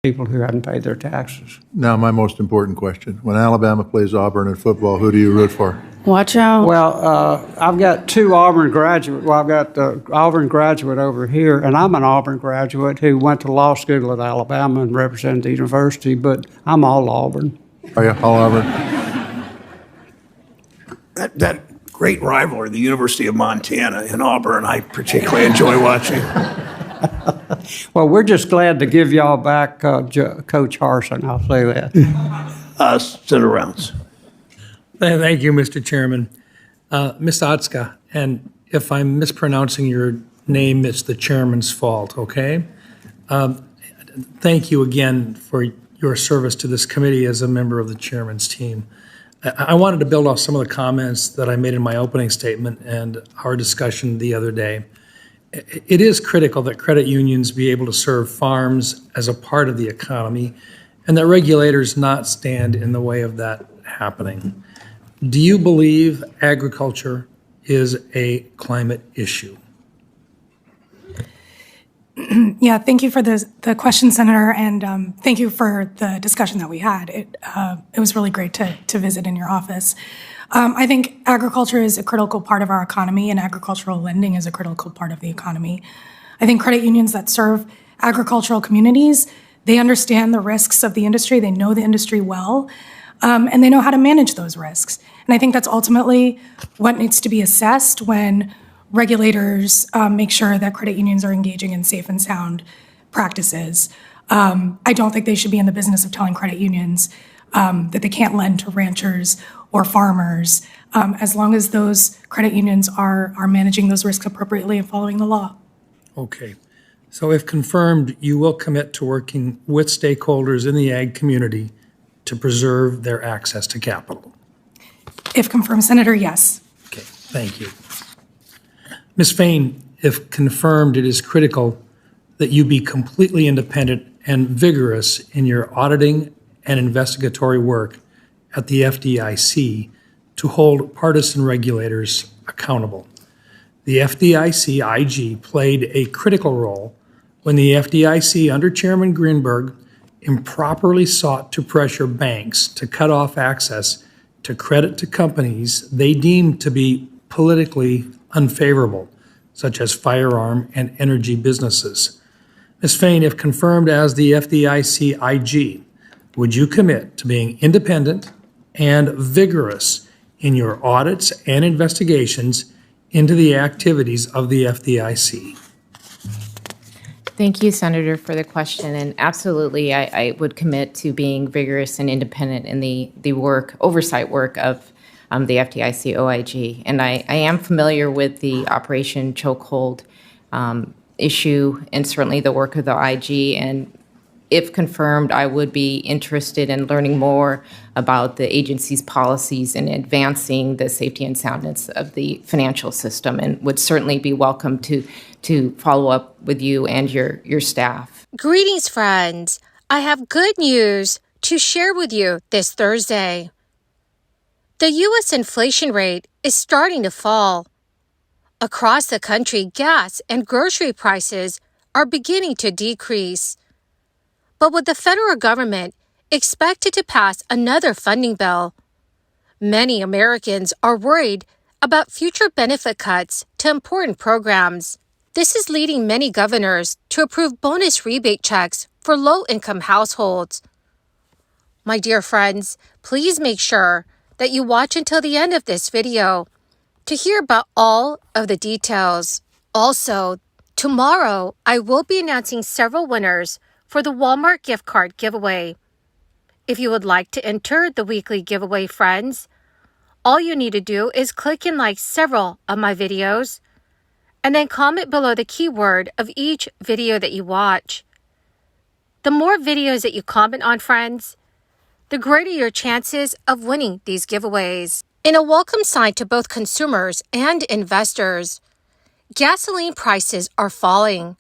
people who hadn't paid their taxes. Now, my most important question. When Alabama plays Auburn in football, who do you root for? Watch out. Well, I've got two Auburn graduates. Well, I've got the Auburn graduate over here, and I'm an Auburn graduate who went to law school at Alabama and represented the university, but I'm all Auburn. Are you all Auburn? That great rivalry, the University of Montana and Auburn, I particularly enjoy watching. Well, we're just glad to give y'all back Coach Harsin, I'll say that. Senator Rounds. Thank you, Mr. Chairman. Ms. Otska, and if I'm mispronouncing your name, it's the chairman's fault, okay? Thank you again for your service to this committee as a member of the chairman's team. I wanted to build off some of the comments that I made in my opening statement and our discussion the other day. It is critical that credit unions be able to serve farms as a part of the economy and that regulators not stand in the way of that happening. Do you believe agriculture is a climate issue? Yeah, thank you for the question, Senator, and thank you for the discussion that we had. It was really great to visit in your office. I think agriculture is a critical part of our economy, and agricultural lending is a critical part of the economy. I think credit unions that serve agricultural communities, they understand the risks of the industry, they know the industry well, and they know how to manage those risks. And I think that's ultimately what needs to be assessed when regulators make sure that credit unions are engaging in safe and sound practices. I don't think they should be in the business of telling credit unions that they can't lend to ranchers or farmers, as long as those credit unions are managing those risks appropriately and following the law. Okay. So if confirmed, you will commit to working with stakeholders in the ag community to preserve their access to capital? If confirmed, Senator, yes. Okay, thank you. Ms. Fain, if confirmed, it is critical that you be completely independent and vigorous in your auditing and investigatory work at the FDIC to hold partisan regulators accountable. The FDIC IG played a critical role when the FDIC under Chairman Greenberg improperly sought to pressure banks to cut off access to credit to companies they deemed to be politically unfavorable, such as firearm and energy businesses. Ms. Fain, if confirmed as the FDIC IG, would you commit to being independent and vigorous in your audits and investigations into the activities of the FDIC? Thank you, Senator, for the question. And absolutely, I would commit to being vigorous and independent in the oversight work of the FDIC OIG. And I am familiar with the Operation Chokehold issue and certainly the work of the IG. And if confirmed, I would be interested in learning more about the agency's policies in advancing the safety and soundness of the financial system, and would certainly be welcome to follow up with you and your staff. Greetings, friends. I have good news to share with you this Thursday. The U.S. inflation rate is starting to fall. Across the country, gas and grocery prices are beginning to decrease. But with the federal government expected to pass another funding bill, many Americans are worried about future benefit cuts to important programs. This is leading many governors to approve bonus rebate checks for low-income households. My dear friends, please make sure that you watch until the end of this video to hear about all of the details. Also, tomorrow I will be announcing several winners for the Walmart gift card giveaway. If you would like to enter the weekly giveaway, friends, all you need to do is click and like several of my videos, and then comment below the keyword of each video that you watch. The more videos that you comment on, friends, the greater your chances of winning these giveaways. In a welcome sign to both consumers and investors, gasoline prices are falling.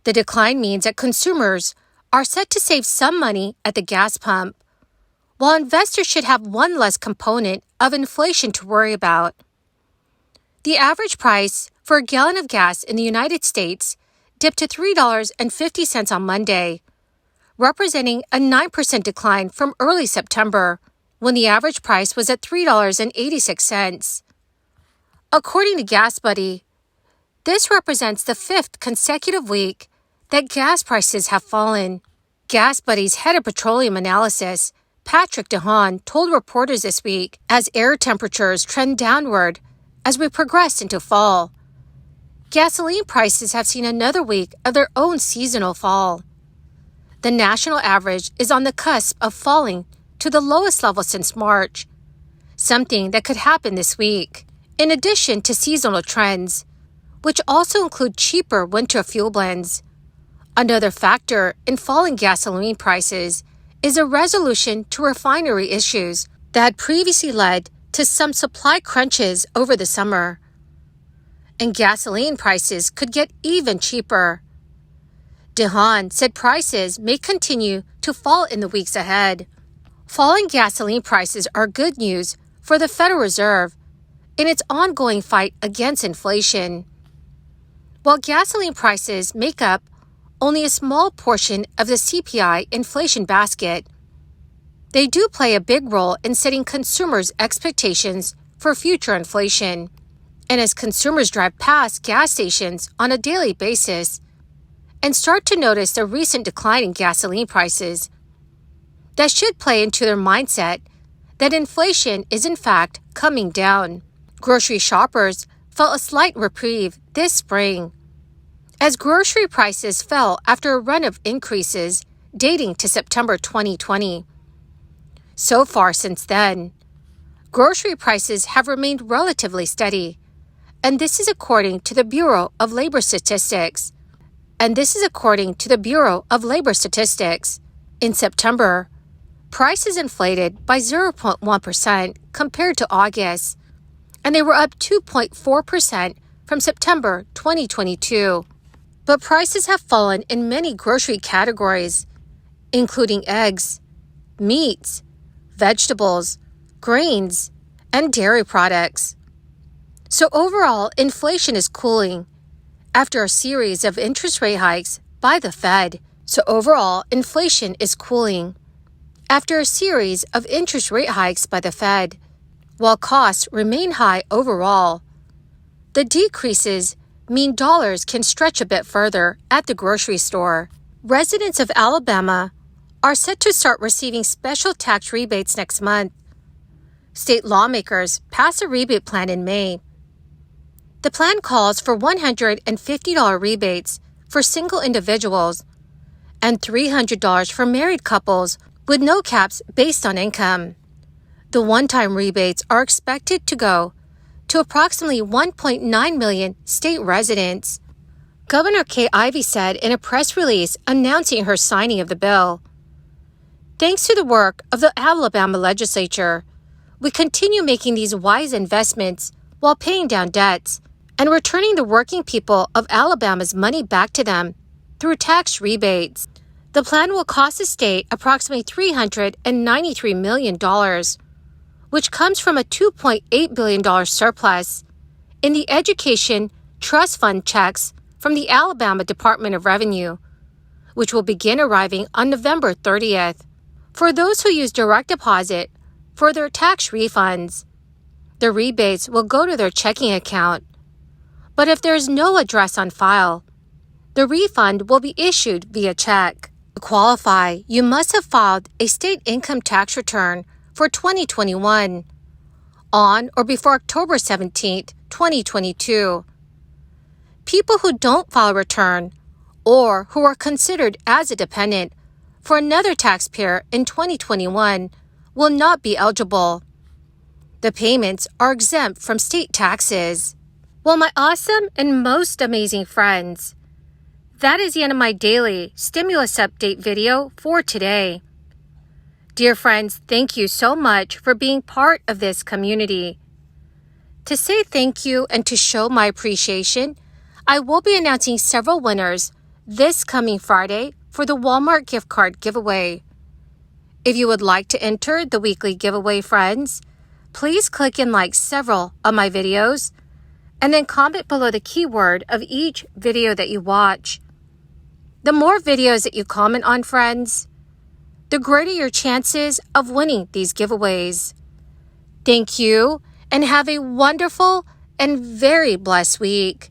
The decline means that consumers are set to save some money at the gas pump, while investors should have one less component of inflation to worry about. The average price for a gallon of gas in the United States dipped to $3.50 on Monday, representing a 9% decline from early September, when the average price was at $3.86. According to GasBuddy, this represents the 5th consecutive week that gas prices have fallen. GasBuddy's head of petroleum analysis, Patrick DeHaan, told reporters this week as air temperatures trend downward as we progress into fall, gasoline prices have seen another week of their own seasonal fall. The national average is on the cusp of falling to the lowest level since March, something that could happen this week. In addition to seasonal trends, which also include cheaper winter fuel blends, another factor in falling gasoline prices is a resolution to refinery issues that had previously led to some supply crunches over the summer. And gasoline prices could get even cheaper. DeHaan said prices may continue to fall in the weeks ahead. Falling gasoline prices are good news for the Federal Reserve in its ongoing fight against inflation. While gasoline prices make up only a small portion of the CPI inflation basket, they do play a big role in setting consumers' expectations for future inflation. And as consumers drive past gas stations on a daily basis and start to notice the recent decline in gasoline prices, that should play into their mindset that inflation is in fact coming down. Grocery shoppers felt a slight reprieve this spring, as grocery prices fell after a run of increases dating to September 2020. So far since then, grocery prices have remained relatively steady, and this is according to the Bureau of Labor Statistics. In September, prices inflated by 0.1% compared to August, and they were up 2.4% from September 2022. But prices have fallen in many grocery categories, including eggs, meats, vegetables, grains, and dairy products. So overall, inflation is cooling after a series of interest rate hikes by the Fed. While costs remain high overall, the decreases mean dollars can stretch a bit further at the grocery store. Residents of Alabama are set to start receiving special tax rebates next month. State lawmakers passed a rebate plan in May. The plan calls for $150 rebates for single individuals and $300 for married couples with no caps based on income. The one-time rebates are expected to go to approximately 1.9 million state residents. Governor Kay Ivey said in a press release announcing her signing of the bill, "Thanks to the work of the Alabama legislature, we continue making these wise investments while paying down debts and returning the working people of Alabama's money back to them through tax rebates." The plan will cost the state approximately $393 million, which comes from a $2.8 billion surplus in the Education Trust Fund checks from the Alabama Department of Revenue, which will begin arriving on November 30th. For those who use direct deposit for their tax refunds, the rebates will go to their checking account. But if there is no address on file, the refund will be issued via check. To qualify, you must have filed a state income tax return for 2021 on or before October 17, 2022. People who don't file a return or who are considered as a dependent for another taxpayer in 2021 will not be eligible. The payments are exempt from state taxes. Well, my awesome and most amazing friends, that is the end of my daily stimulus update video for today. Dear friends, thank you so much for being part of this community. To say thank you and to show my appreciation, I will be announcing several winners this coming Friday for the Walmart gift card giveaway. If you would like to enter the weekly giveaway, friends, please click and like several of my videos and then comment below the keyword of each video that you watch. The more videos that you comment on, friends, the greater your chances of winning these giveaways. Thank you and have a wonderful and very blessed week.